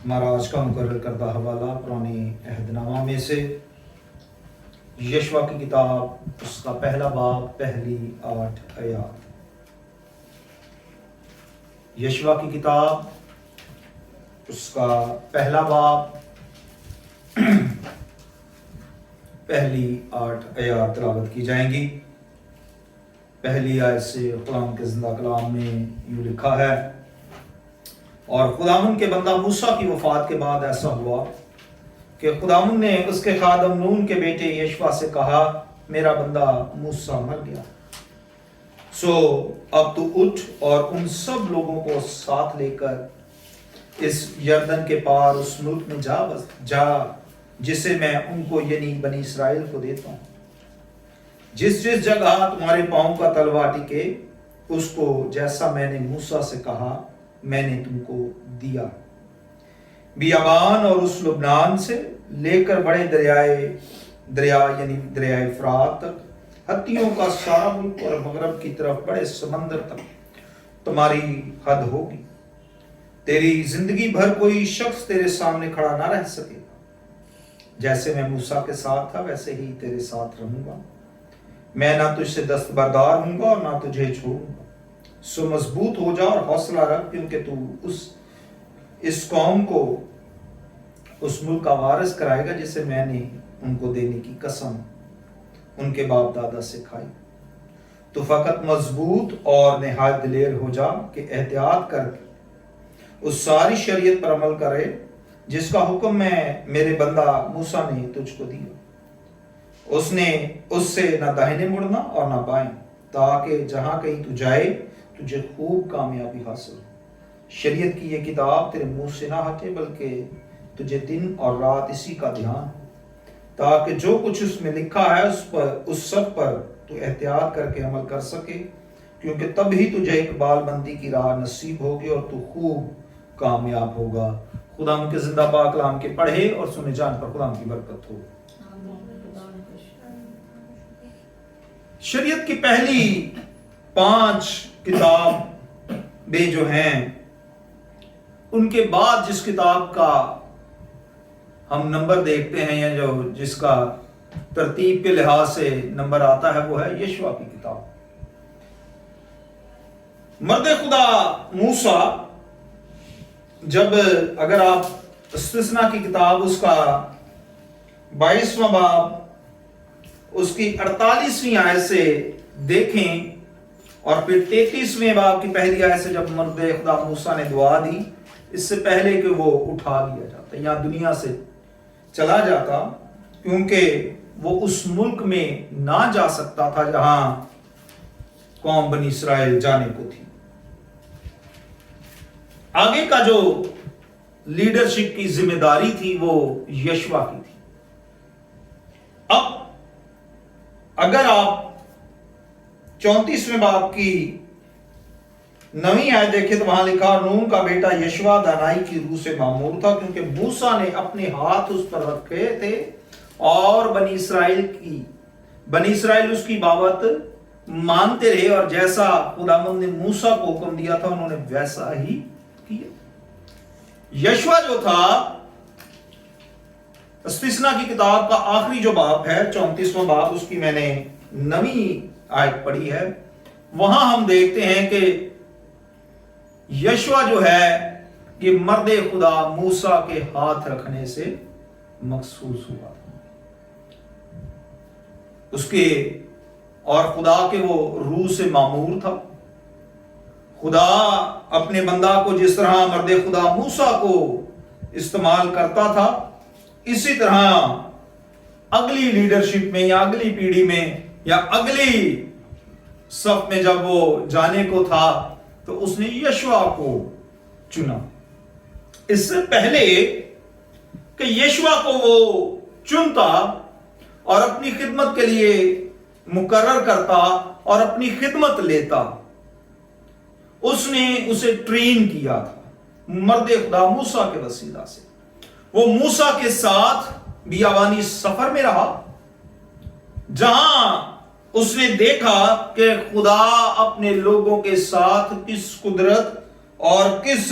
ہمارا آج کا مقرر کردہ حوالہ پرانے عہد نامہ میں سے یشوع کی کتاب اس کا پہلا باب پہلی 8 آیات۔ یشوع کی کتاب اس کا پہلا باب پہلی 8 آیات تلاوت کی جائیں گی۔ پہلی آیت سے قرآن کے زندہ کلام میں یوں لکھا ہے، اور خداوند کے بندہ موسیٰ کی وفات کے بعد ایسا ہوا کہ خداوند نے اس کے خادم نون کے بیٹے یشوع سے کہا، میرا بندہ موسیٰ مر گیا، سو اب تو اٹھ اور ان سب لوگوں کو ساتھ لے کر اس یردن کے پار اس ملک میں جا جسے میں ان کو یعنی بنی اسرائیل کو دیتا ہوں۔ جس جگہ تمہارے پاؤں کا تلوا ٹکے اس کو جیسا میں نے موسیٰ سے کہا میں نے تم کو دیا، بیابان اور اس لبنان سے لے کر بڑے دریا یعنی دریائے فرات تک، ہتھیوں کا سارا ملک اور مغرب کی طرف بڑے سمندر تک تمہاری حد ہوگی۔ تیری زندگی بھر کوئی شخص تیرے سامنے کھڑا نہ رہ سکے، جیسے میں موسیٰ کے ساتھ تھا ویسے ہی تیرے ساتھ رہوں گا۔ میں نہ تجھ سے دستبردار ہوں گا اور نہ تجھے چھوڑوں گا، سو مضبوط ہو جا اور حوصلہ رکھ، کیونکہ تو اس قوم کو اس ملک کا وارث کرائے گا جسے میں نے ان کو دینے کی قسم ان کے باپ دادا سے کھائی۔ تو فقط مضبوط اور نہایت دلیر ہو جا کہ احتیاط کر کے اس ساری شریعت پر عمل کرے جس کا حکم میں میرے بندہ موسیٰ نے تجھ کو دیا۔ اس سے نہ داہنے مڑنا اور نہ بائیں، تاکہ جہاں کہیں تو جائے تجھے خوب کامیابی حاصل ہو۔ شریعت کی یہ کتاب تیرے منہ سے نہ ہٹے، بلکہ تجھے دن اور رات اسی کا دھیان ہو، تاکہ جو کچھ اس میں لکھا ہے اس سب پر تو احتیاط کر کے عمل کر سکے، کیونکہ تب ہی تجھے اقبال بندی کی راہ نصیب ہوگی اور تو خوب کامیاب ہوگا۔ خدا ان کے زندہ پاک کلام کے پڑھے اور سنے جان پر خدا کی برکت ہو۔ شریعت کی پہلی 5 کتابیں جو ہیں، ان کے بعد جس کتاب کا ہم نمبر دیکھتے ہیں یا جس کا ترتیب کے لحاظ سے نمبر آتا ہے وہ ہے یشوع کی کتاب۔ مرد خدا موسیٰ، جب اگر آپ استثنا کی کتاب اس کا 22واں باب اس کی 48ویں آیت سے دیکھیں اور پھر 33ویں باب کی پہلی آیت سے جب مرد خدا موسیٰ نے دعا دی، اس سے پہلے کہ وہ اٹھا لیا جاتا یا دنیا سے چلا جاتا، کیونکہ وہ اس ملک میں نہ جا سکتا تھا جہاں قوم بنی اسرائیل جانے کو تھی۔ آگے کا جو لیڈرشپ کی ذمہ داری تھی وہ یشوع کی تھی۔ اب اگر آپ 34ویں باب کی 9ویں آیت دیکھیں تو وہاں لکھا، نون کا بیٹا یشوع دانائی کی روح سے معمور تھا، کیونکہ موسیٰ نے اپنے ہاتھ اس پر رکھے تھے اور بنی اسرائیل اس کی بابت مانتے رہے، اور جیسا خداوند نے موسیٰ کو حکم دیا تھا انہوں نے ویسا ہی کیا۔ یشوع جو تھا، استثنا کی کتاب کا آخری جو باب ہے 34واں باب، اس کی میں نے 9ویں آیت پڑھی ہے، وہاں ہم دیکھتے ہیں کہ یشوع جو ہے یہ مرد خدا موسیٰ کے ہاتھ رکھنے سے مخصوص ہوا، اس کے اور خدا کے وہ روح سے معمور تھا۔ خدا اپنے بندہ کو جس طرح مرد خدا موسیٰ کو استعمال کرتا تھا، اسی طرح اگلی لیڈرشپ میں یا اگلی پیڑھی میں یا اگلی صف میں جب وہ جانے کو تھا تو اس نے یشوع کو چنا۔ اس سے پہلے کہ یشوع کو وہ چنتا اور اپنی خدمت کے لیے مقرر کرتا اور اپنی خدمت لیتا، اس نے اسے ٹرین کیا تھا مرد خدا موسیٰ کے وسیلہ سے۔ وہ موسیٰ کے ساتھ بیابانی سفر میں رہا، جہاں اس نے دیکھا کہ خدا اپنے لوگوں کے ساتھ کس قدرت اور کس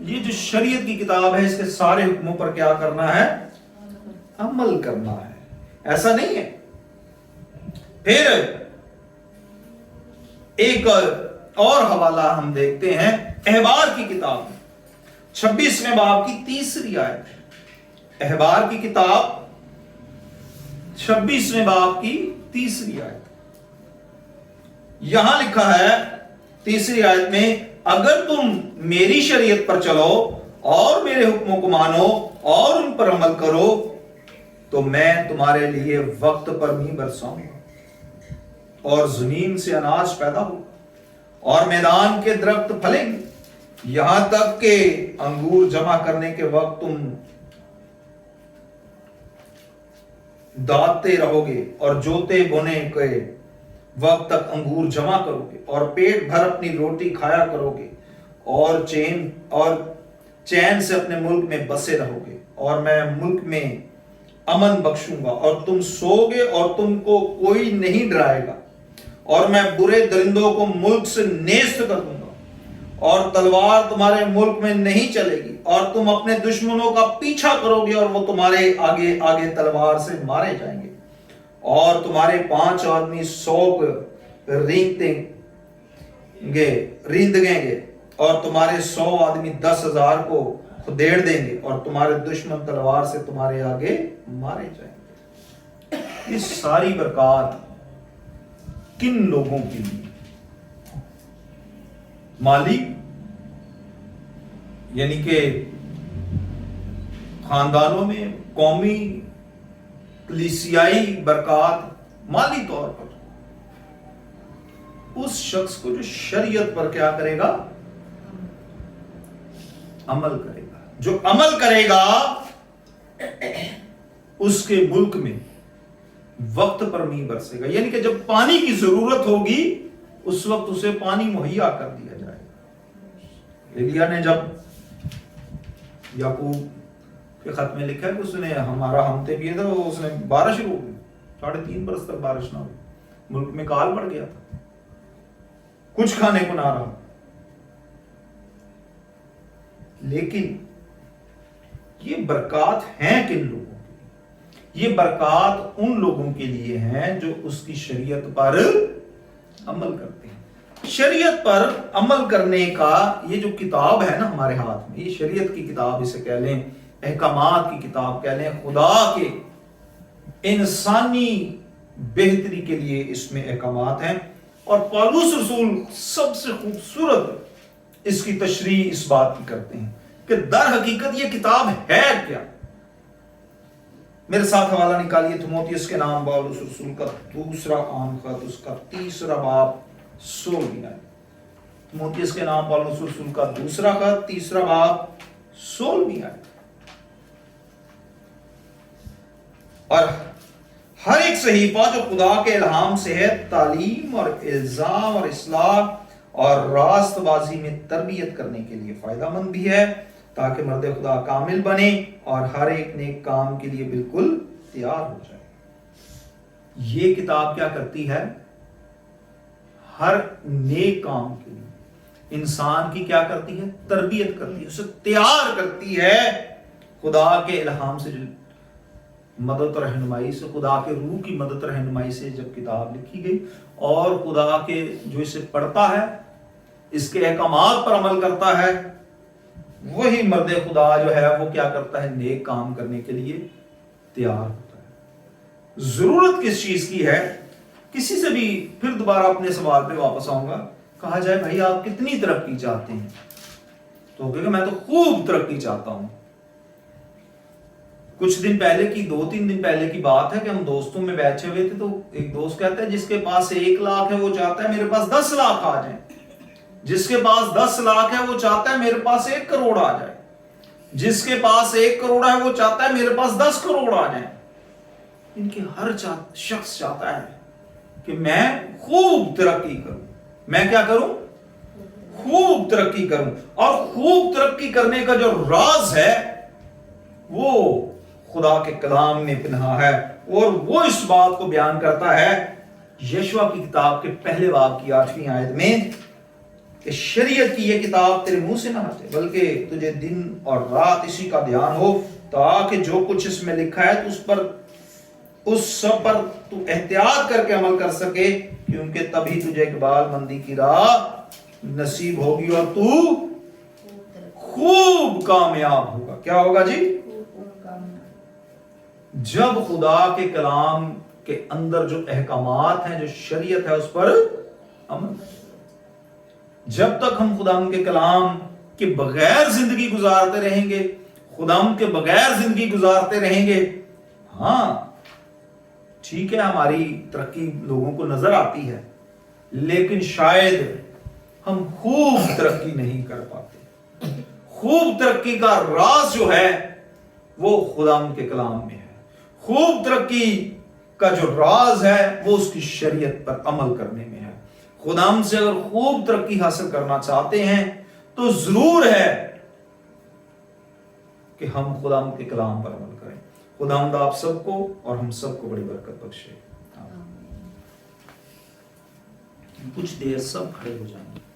یہ جو شریعت کی کتاب ہے اس کے سارے حکموں پر کیا کرنا ہے؟ عمل کرنا ہے، ایسا نہیں ہے۔ پھر ایک اور حوالہ ہم دیکھتے ہیں احبار کی کتاب 26ویں باب کی 3 آیت۔ احبار کی کتاب 26ویں باب کی 3 آیت، یہاں لکھا ہے 3 آیت میں، اگر تم میری شریعت پر چلو اور میرے حکموں کو مانو اور ان پر عمل کرو تو میں تمہارے لیے وقت پر نہیں برساؤں گا اور زمین سے اناج پیدا ہوگا اور میدان کے درخت پھلیں گے، یہاں تک کہ انگور جمع کرنے کے وقت تم داتے رہو گے اور جوتے بونے کے وقت تک انگور جمع کرو گے اور پیٹ بھر اپنی روٹی کھایا کرو گے اور چین سے اپنے ملک میں بسے رہو گے، اور میں ملک میں امن بخشوں گا اور تم سو گے اور تم کو کوئی نہیں ڈرائے گا، اور میں برے درندوں کو ملک سے نیست کر دوں گا اور تلوار تمہارے ملک میں نہیں چلے گی، اور تم اپنے دشمنوں کا پیچھا کرو گے اور وہ تمہارے آگے آگے تلوار سے مارے جائیں گے، اور تمہارے 5 آدمی 100 کو ریندگیں گے اور تمہارے 100 آدمی 10,000 کو خدیڑ دیں گے، اور تمہارے دشمن تلوار سے تمہارے آگے مارے جائیں گے۔ یہ ساری برکات کن لوگوں کے لیے؟ مالی، یعنی کہ خاندانوں میں قومی کلیسیائی برکات مالی طور پر اس شخص کو جو شریعت پر کیا کرے گا؟ عمل کرے گا۔ جو عمل کرے گا اس کے ملک میں وقت پر نہیں برسے گا، یعنی کہ جب پانی کی ضرورت ہوگی اس وقت اسے پانی مہیا کر دیا جائے گا۔ ایلیا نے جب یعقوب کے خط میں لکھا ہے کہ اس نے ہمارا ہمتے پیے تھا، اس نے بارش رو گئی، 3.5 برس تک بارش نہ ہوئی، ملک میں کال پڑ گیا تھا، کچھ کھانے کو نہ رہا۔ لیکن یہ برکات ہیں کن لوگوں کی؟ یہ برکات ان لوگوں کے لیے ہیں جو اس کی شریعت پر عمل کرتے ہیں۔ شریعت پر عمل کرنے کا یہ جو کتاب ہے نا ہمارے ہاتھ میں، یہ شریعت کی کتاب اسے کہہ لیں، احکامات کی کتاب کہہ لیں، خدا کے انسانی بہتری کے لیے اس میں احکامات ہیں، اور پالوس رسول سب سے خوبصورت اس کی تشریح اس بات کی کرتے ہیں کہ در حقیقت یہ کتاب ہے کیا۔ میرے ساتھ حوالہ نکالیے تیموتھیوس کے نام پالوس رسول کا 2 عام خط، اس کا 3 باب 16 آیت۔ تیموتھیوس کے نام پالوس رسول کا 2 خط 3 باب 16 آیت۔ اور ہر ایک صحیفہ جو خدا کے الہام سے ہے تعلیم اور الزام اور اصلاح اور راست بازی میں تربیت کرنے کے لیے فائدہ مند بھی ہے، تاکہ مرد خدا کامل بنے اور ہر ایک نیک کام کے لیے بالکل تیار ہو جائے۔ یہ کتاب کیا کرتی ہے؟ ہر نیک کام کے لیے انسان کی کیا کرتی ہے؟ تربیت کرتی ہے، اسے تیار کرتی ہے خدا کے الہام سے، مدد اور رہنمائی سے، خدا کے روح کی مدد اور رہنمائی سے جب کتاب لکھی گئی، اور خدا کے جو اسے پڑھتا ہے، اس کے احکامات پر عمل کرتا ہے، وہی مرد خدا جو ہے وہ کیا کرتا ہے؟ نیک کام کرنے کے لیے تیار ہوتا ہے۔ ضرورت کس چیز کی ہے؟ کسی سے بھی پھر دوبارہ اپنے سوال پہ واپس آؤں گا، کہا جائے بھائی آپ کتنی ترقی چاہتے ہیں، تو کہے کہ میں تو خوب ترقی چاہتا ہوں۔ کچھ دن پہلے کی 2-3 دن پہلے کی بات ہے کہ ہم دوستوں میں بیٹھے ہوئے تھے، تو ایک دوست کہتا ہے جس کے پاس 1 لاکھ ہے وہ چاہتا ہے میرے پاس 10 لاکھ آ جائیں، جس کے پاس 10 لاکھ ہے وہ چاہتا ہے میرے پاس 1 کروڑ آ جائے، جس کے پاس 1 کروڑ ہے وہ چاہتا ہے میرے پاس 10 کروڑ آ جائیں۔ ان کے ہر شخص چاہتا ہے کہ میں خوب ترقی کروں۔ میں کیا کروں؟ خوب ترقی کروں۔ اور خوب ترقی کرنے کا جو راز ہے وہ خدا کے کلام میں پنہا ہے، اور وہ اس بات کو بیان کرتا ہے یشوع کی کتاب کے 1 باب کی 8ویں آیت میں کہ شریعت کی یہ کتاب تیرے منہ سے نہ ہٹے، بلکہ تجھے دن اور رات اسی کا دھیان ہو، تاکہ جو کچھ اس میں لکھا ہے تو اس سب پر تو احتیاط کر کے عمل کر سکے، کیونکہ تبھی تجھے اقبال مندی کی راہ نصیب ہوگی اور تو خوب کامیاب ہوگا۔ کیا ہوگا جی؟ جب خدا کے کلام کے اندر جو احکامات ہیں، جو شریعت ہے، اس پر عمل، جب تک ہم خدا کے کلام کے بغیر زندگی گزارتے رہیں گے، خدا کے بغیر زندگی گزارتے رہیں گے، ہاں ٹھیک ہے ہماری ترقی لوگوں کو نظر آتی ہے، لیکن شاید ہم خوب ترقی نہیں کر پاتے۔ خوب ترقی کا راز جو ہے وہ خدا کے کلام میں ہے۔ خوب ترقی کا جو راز ہے وہ اس کی شریعت پر عمل کرنے میں ہے۔ خدا سے اگر خوب ترقی حاصل کرنا چاہتے ہیں تو ضرور ہے کہ ہم خدا کے کلام پر عمل کریں۔ خدا آپ سب کو اور ہم سب کو بڑی برکت بخشے۔ کچھ دیر سب کھڑے ہو جائیں گے۔